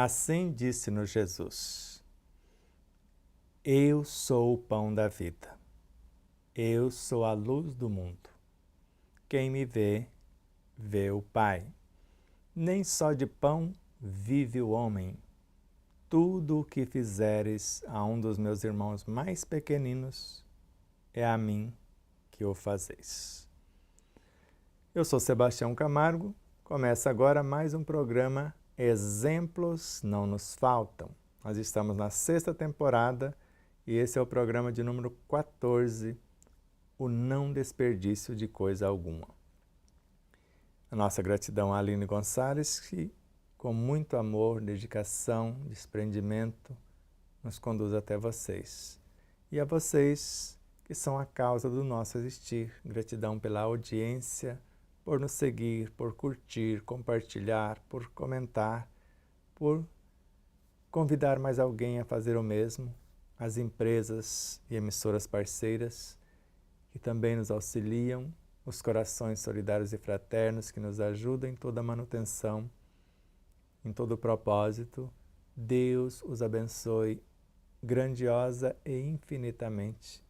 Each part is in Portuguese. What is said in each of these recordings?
Assim disse-nos Jesus: Eu sou o pão da vida. Eu sou a luz do mundo. Quem me vê, vê o Pai. Nem só de pão vive o homem. Tudo o que fizeres a um dos meus irmãos mais pequeninos, é a mim que o fazeis. Eu sou Sebastião Camargo. Começa agora mais um programa Exemplos Não Nos Faltam. Nós estamos na 6ª temporada e esse é o programa de número 14, o não desperdício de coisa alguma. A nossa gratidão a Aline Gonçalves, que com muito amor, dedicação, desprendimento, nos conduz até vocês. E a vocês que são a causa do nosso existir. Gratidão pela audiência, por nos seguir, por curtir, compartilhar, por comentar, por convidar mais alguém a fazer o mesmo, as empresas e emissoras parceiras que também nos auxiliam, os corações solidários e fraternos que nos ajudam em toda a manutenção, em todo o propósito. Deus os abençoe grandiosa e infinitamente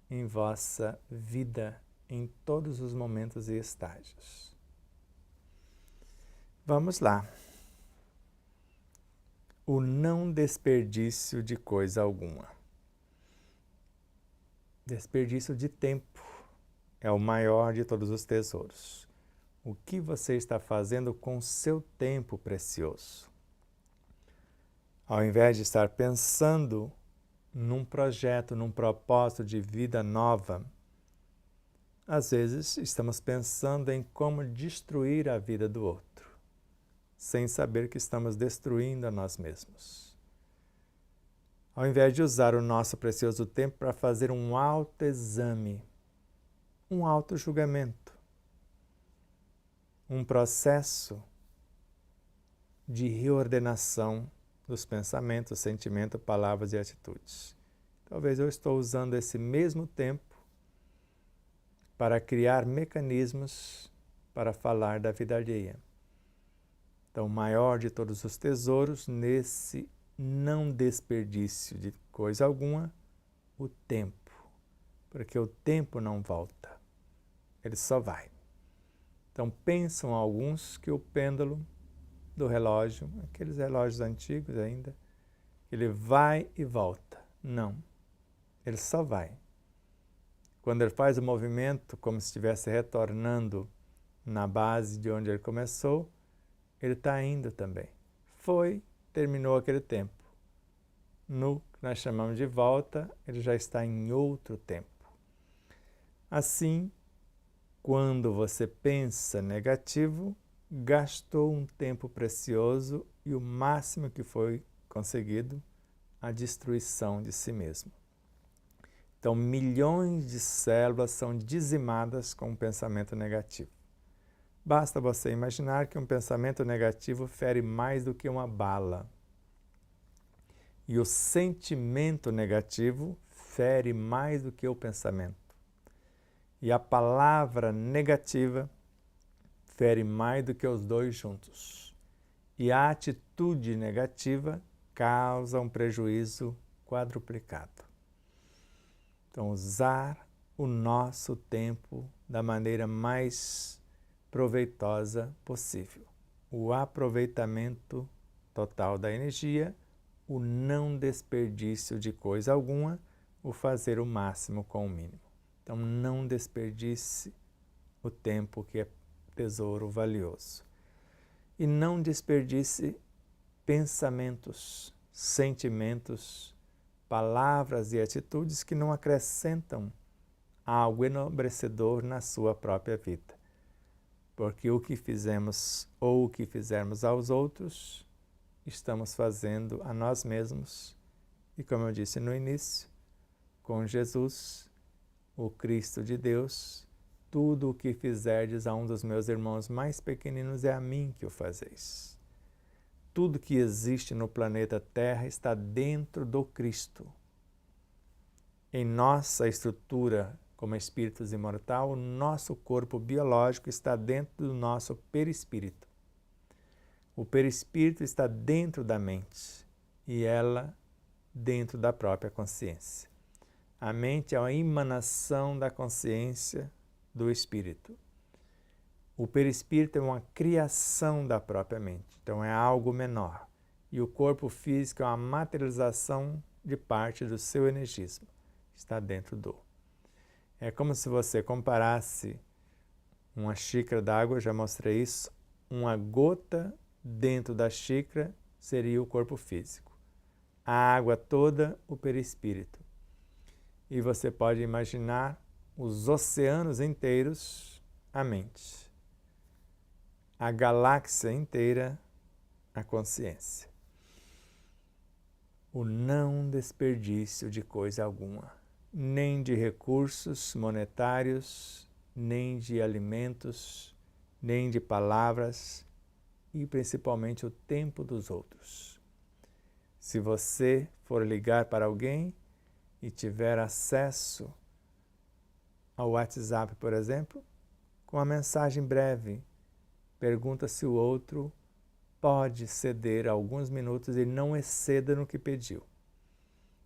em vossa vida, em todos os momentos e estágios. Vamos lá. O não desperdício de coisa alguma. Desperdício de tempo é o maior de todos os tesouros. O que você está fazendo com o seu tempo precioso? Ao invés de estar pensando num projeto, num propósito de vida nova, às vezes estamos pensando em como destruir a vida do outro, sem saber que estamos destruindo a nós mesmos. Ao invés de usar o nosso precioso tempo para fazer um autoexame, um autojulgamento, um processo de reordenação dos pensamentos, sentimentos, palavras e atitudes. Talvez eu estou usando esse mesmo tempo para criar mecanismos para falar da vida alheia. Então, o maior de todos os tesouros, nesse não desperdício de coisa alguma, o tempo. Porque o tempo não volta, ele só vai. Então, pensam alguns que o pêndulo do relógio, aqueles relógios antigos ainda, ele vai e volta. Não, ele só vai. Quando ele faz o movimento como se estivesse retornando na base de onde ele começou, ele está indo também. Foi, terminou aquele tempo. No que nós chamamos de volta, ele já está em outro tempo. Assim, quando você pensa negativo, gastou um tempo precioso e o máximo que foi conseguido, a destruição de si mesmo. Então, milhões de células são dizimadas com um pensamento negativo. Basta você imaginar que um pensamento negativo fere mais do que uma bala. E o sentimento negativo fere mais do que o pensamento. E a palavra negativa fere mais do que os dois juntos. E a atitude negativa causa um prejuízo quadruplicado. Então, usar o nosso tempo da maneira mais proveitosa possível. O aproveitamento total da energia, o não desperdício de coisa alguma, o fazer o máximo com o mínimo. Então, não desperdice o tempo que é tesouro valioso. E não desperdice pensamentos, sentimentos, palavras e atitudes que não acrescentam algo enobrecedor na sua própria vida. Porque o que fizemos ou o que fizermos aos outros, estamos fazendo a nós mesmos. E como eu disse no início, com Jesus, o Cristo de Deus, tudo o que fizerdes a um dos meus irmãos mais pequeninos é a mim que o fazeis. Tudo que existe no planeta Terra está dentro do Cristo. Em nossa estrutura como espíritos imortais, o nosso corpo biológico está dentro do nosso perispírito. O perispírito está dentro da mente e ela dentro da própria consciência. A mente é uma emanação da consciência do espírito. O perispírito é uma criação da própria mente, então é algo menor. E o corpo físico é uma materialização de parte do seu energismo. Está dentro do. É como se você comparasse uma xícara d'água, já mostrei isso, uma gota dentro da xícara seria o corpo físico. A água toda, o perispírito. E você pode imaginar os oceanos inteiros, a mente. A galáxia inteira, a consciência. O não desperdício de coisa alguma, nem de recursos monetários, nem de alimentos, nem de palavras e principalmente o tempo dos outros. Se você for ligar para alguém e tiver acesso ao WhatsApp, por exemplo, com uma mensagem breve, pergunta se o outro pode ceder alguns minutos e não exceda no que pediu.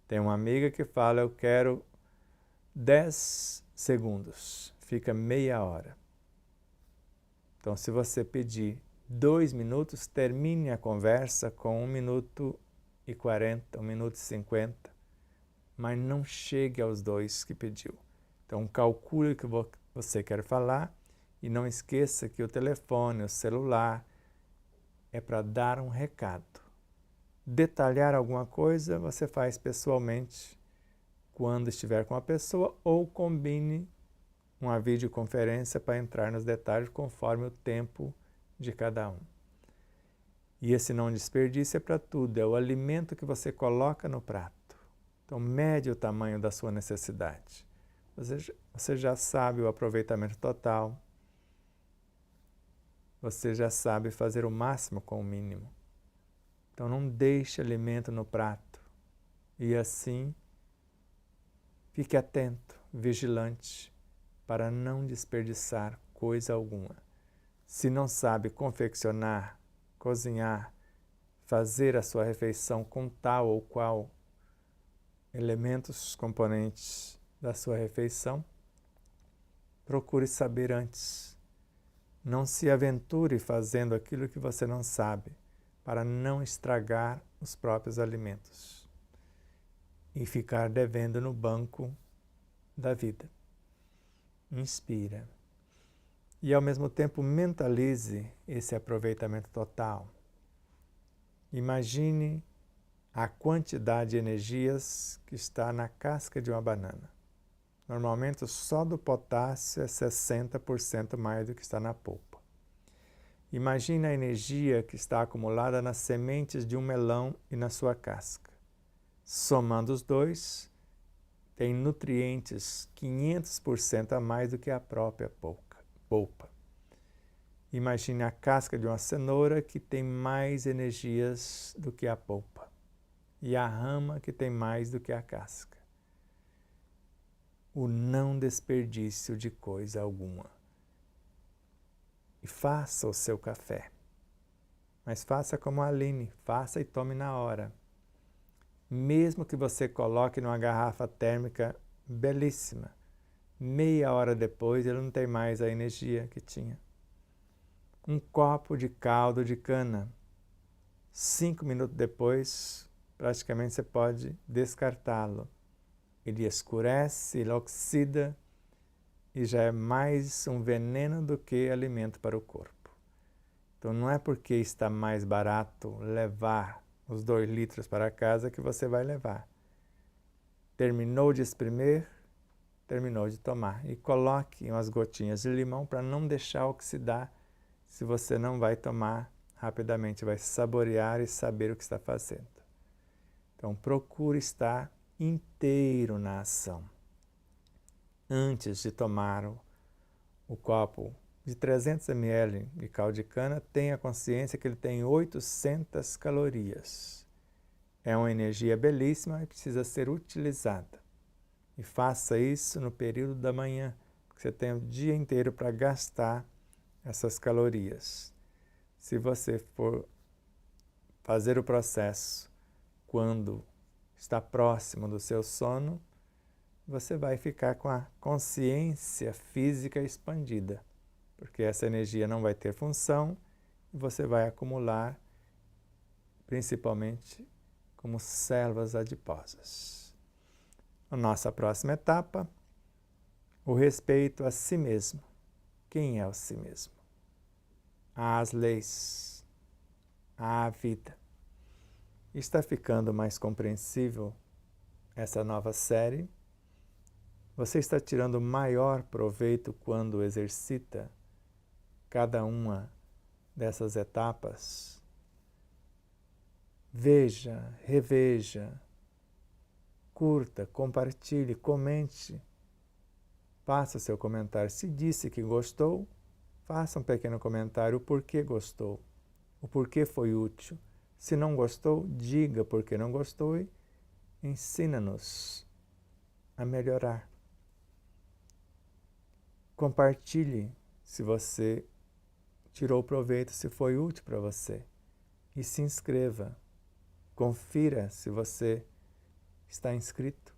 Tem uma amiga que fala, eu quero 10 segundos, fica meia hora. Então, se você pedir 2 minutos, termine a conversa com 1 minuto e 40, 1 minuto e 50, mas não chegue aos 2 que pediu. Então, calcule o que você quer falar e não esqueça que o telefone, o celular, é para dar um recado. Detalhar alguma coisa você faz pessoalmente quando estiver com a pessoa ou combine uma videoconferência para entrar nos detalhes conforme o tempo de cada um. E esse não desperdício é para tudo, é o alimento que você coloca no prato. Então, mede o tamanho da sua necessidade. Você já sabe o aproveitamento total. Você já sabe fazer o máximo com o mínimo. Então, não deixe alimento no prato. E assim, fique atento, vigilante, para não desperdiçar coisa alguma. Se não sabe confeccionar, cozinhar, fazer a sua refeição com tal ou qual elementos, componentes da sua refeição, procure saber antes. Não se aventure fazendo aquilo que você não sabe, para não estragar os próprios alimentos e ficar devendo no banco da vida. Inspira. E ao mesmo tempo mentalize esse aproveitamento total. Imagine a quantidade de energias que está na casca de uma banana. Normalmente só do potássio é 60% mais do que está na polpa. Imagine a energia que está acumulada nas sementes de um melão e na sua casca. Somando os dois, tem nutrientes 500% a mais do que a própria polpa. Imagine a casca de uma cenoura que tem mais energias do que a polpa. E a rama que tem mais do que a casca. O não desperdício de coisa alguma. E faça o seu café. Mas faça como a Aline, faça e tome na hora. Mesmo que você coloque numa garrafa térmica belíssima, meia hora depois ele não tem mais a energia que tinha. Um copo de caldo de cana, 5 minutos depois, praticamente você pode descartá-lo. Ele escurece, ele oxida e já é mais um veneno do que alimento para o corpo. Então não é porque está mais barato levar os 2 litros para casa que você vai levar. Terminou de espremer, terminou de tomar. E coloque umas gotinhas de limão para não deixar oxidar, se você não vai tomar rapidamente, vai saborear e saber o que está fazendo. Então procure estar inteiro na ação. Antes de tomar o copo de 300 ml de caldo de cana, tenha consciência que ele tem 800 calorias. É uma energia belíssima e precisa ser utilizada. E faça isso no período da manhã, porque você tem o dia inteiro para gastar essas calorias. Se você for fazer o processo quando está próximo do seu sono, você vai ficar com a consciência física expandida, porque essa energia não vai ter função e você vai acumular principalmente como células adiposas. A nossa próxima etapa, o respeito a si mesmo. Quem é o si mesmo? Às leis, à vida. Está ficando mais compreensível essa nova série? Você está tirando maior proveito quando exercita cada uma dessas etapas? Veja, reveja, curta, compartilhe, comente. Faça seu comentário. Se disse que gostou, faça um pequeno comentário o porquê gostou, o porquê foi útil. Se não gostou, diga por que não gostou e ensina-nos a melhorar. Compartilhe se você tirou proveito, se foi útil para você. E se inscreva. Confira se você está inscrito.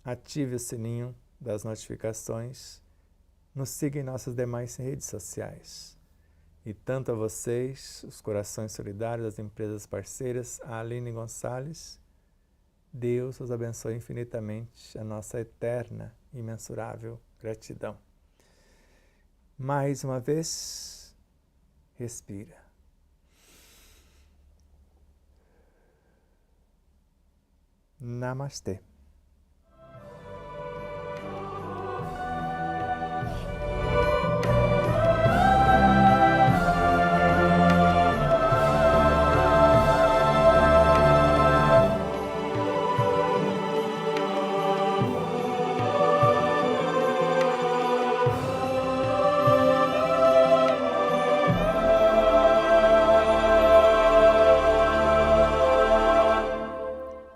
Ative o sininho das notificações. Nos siga em nossas demais redes sociais. E tanto a vocês, os Corações Solidários, as empresas parceiras, a Aline Gonçalves, Deus os abençoe infinitamente, a nossa eterna, imensurável gratidão. Mais uma vez, respira. Namastê.